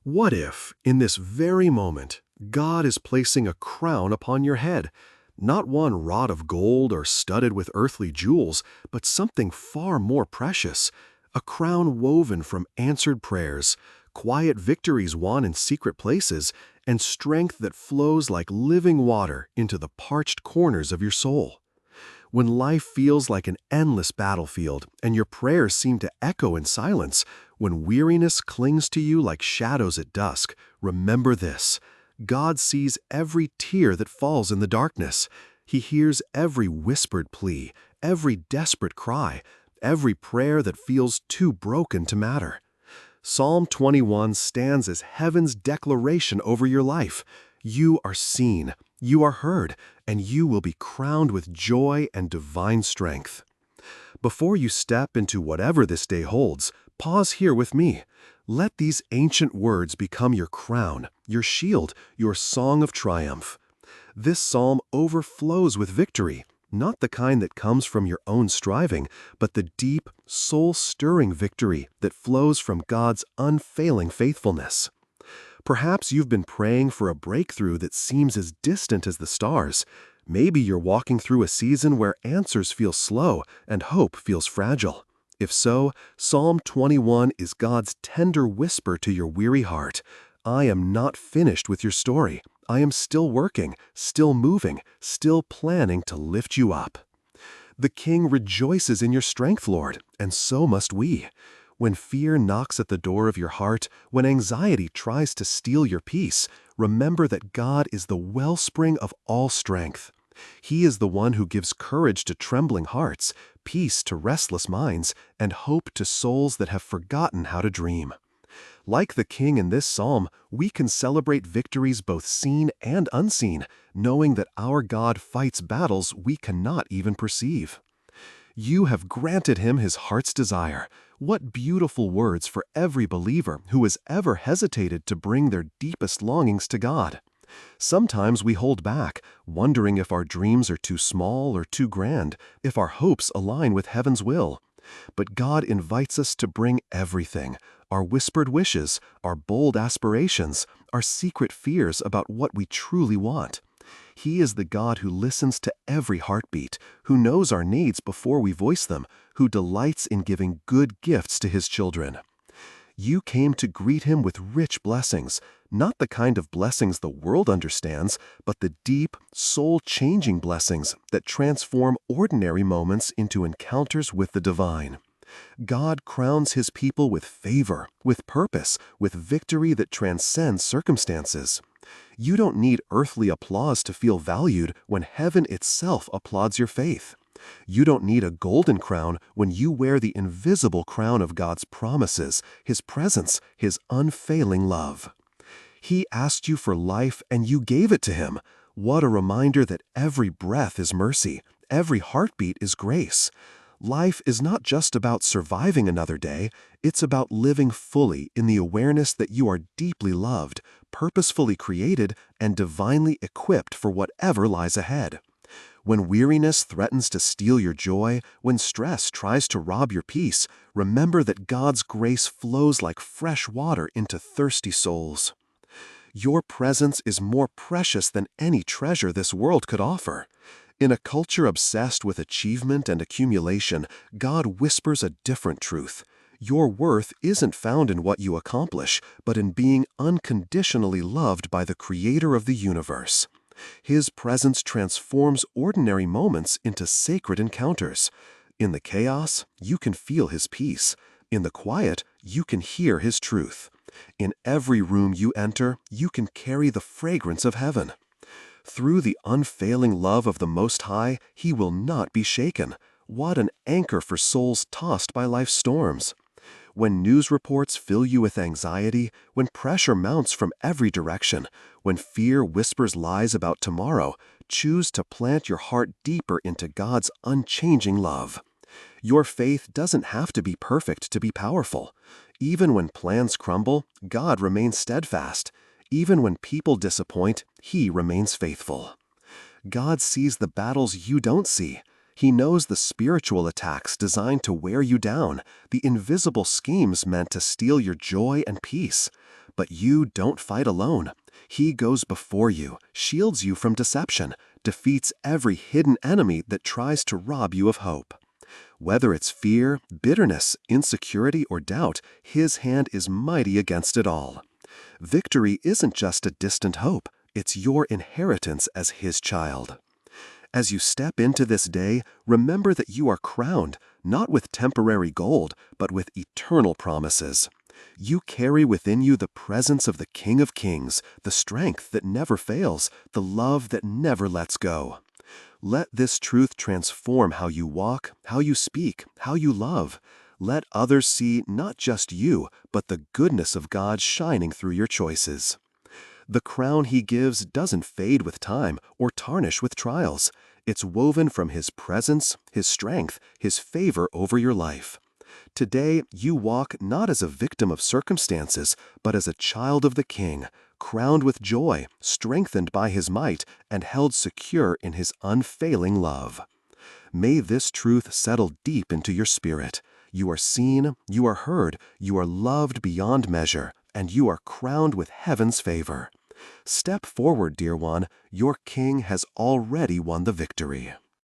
What if, in this very moment, God is placing a crown upon your head? Not one wrought of gold or studded with earthly jewels, but something far more precious. A crown woven from answered prayers, quiet victories won in secret places, and strength that flows like living water into the parched corners of your soul. When life feels like an endless battlefield and your prayers seem to echo in silence, when weariness clings to you like shadows at dusk, remember this: God sees every tear that falls in the darkness. He hears every whispered plea, every desperate cry, every prayer that feels too broken to matter. Psalm 21 stands as heaven's declaration over your life. You are seen, you are heard, and you will be crowned with joy and divine strength. Before you step into whatever this day holds, pause here with me. Let these ancient words become your crown, your shield, your song of triumph. This psalm overflows with victory, not the kind that comes from your own striving, but the deep, soul-stirring victory that flows from God's unfailing faithfulness. Perhaps you've been praying for a breakthrough that seems as distant as the stars. Maybe you're walking through a season where answers feel slow and hope feels fragile. If so, Psalm 21 is God's tender whisper to your weary heart. I am not finished with your story. I am still working, still moving, still planning to lift you up. The King rejoices in your strength, Lord, and so must we. When fear knocks at the door of your heart, when anxiety tries to steal your peace, remember that God is the wellspring of all strength. He is the one who gives courage to trembling hearts, peace to restless minds, and hope to souls that have forgotten how to dream. Like the King in this psalm, we can celebrate victories both seen and unseen, knowing that our God fights battles we cannot even perceive. You have granted him his heart's desire. What beautiful words for every believer who has ever hesitated to bring their deepest longings to God. Sometimes we hold back, wondering if our dreams are too small or too grand, if our hopes align with heaven's will. But God invites us to bring everything: our whispered wishes, our bold aspirations, our secret fears about what we truly want. He is the God who listens to every heartbeat, who knows our needs before we voice them, who delights in giving good gifts to his children. You came to greet him with rich blessings, not the kind of blessings the world understands, but the deep, soul-changing blessings that transform ordinary moments into encounters with the divine. God crowns his people with favor, with purpose, with victory that transcends circumstances. You don't need earthly applause to feel valued when heaven itself applauds your faith. You don't need a golden crown when you wear the invisible crown of God's promises, his presence, his unfailing love. He asked you for life and you gave it to him. What a reminder that every breath is mercy, every heartbeat is grace. Life is not just about surviving another day, it's about living fully in the awareness that you are deeply loved, purposefully created, and divinely equipped for whatever lies ahead. When weariness threatens to steal your joy, when stress tries to rob your peace, remember that God's grace flows like fresh water into thirsty souls. Your presence is more precious than any treasure this world could offer. In a culture obsessed with achievement and accumulation, God whispers a different truth. Your worth isn't found in what you accomplish, but in being unconditionally loved by the Creator of the universe. His presence transforms ordinary moments into sacred encounters. In the chaos, you can feel his peace. In the quiet, you can hear his truth. In every room you enter, you can carry the fragrance of heaven. Through the unfailing love of the Most High, he will not be shaken. What an anchor for souls tossed by life's storms. When news reports fill you with anxiety, when pressure mounts from every direction, when fear whispers lies about tomorrow, choose to plant your heart deeper into God's unchanging love. Your faith doesn't have to be perfect to be powerful. Even when plans crumble, God remains steadfast. Even when people disappoint, he remains faithful. God sees the battles you don't see. He knows the spiritual attacks designed to wear you down, the invisible schemes meant to steal your joy and peace. But you don't fight alone. He goes before you, shields you from deception, defeats every hidden enemy that tries to rob you of hope. Whether it's fear, bitterness, insecurity, or doubt, His hand is mighty against it all. Victory isn't just a distant hope, it's your inheritance as His child. As you step into this day, remember that you are crowned, not with temporary gold, but with eternal promises. You carry within you the presence of the King of Kings, the strength that never fails, the love that never lets go. Let this truth transform how you walk, how you speak, how you love. Let others see not just you, but the goodness of God shining through your choices. The crown He gives doesn't fade with time or tarnish with trials. It's woven from His presence, His strength, His favor over your life. Today, you walk not as a victim of circumstances, but as a child of the King, crowned with joy, strengthened by His might, and held secure in His unfailing love. May this truth settle deep into your spirit. You are seen, you are heard, you are loved beyond measure, and you are crowned with heaven's favor. Step forward, dear one. Your King has already won the victory.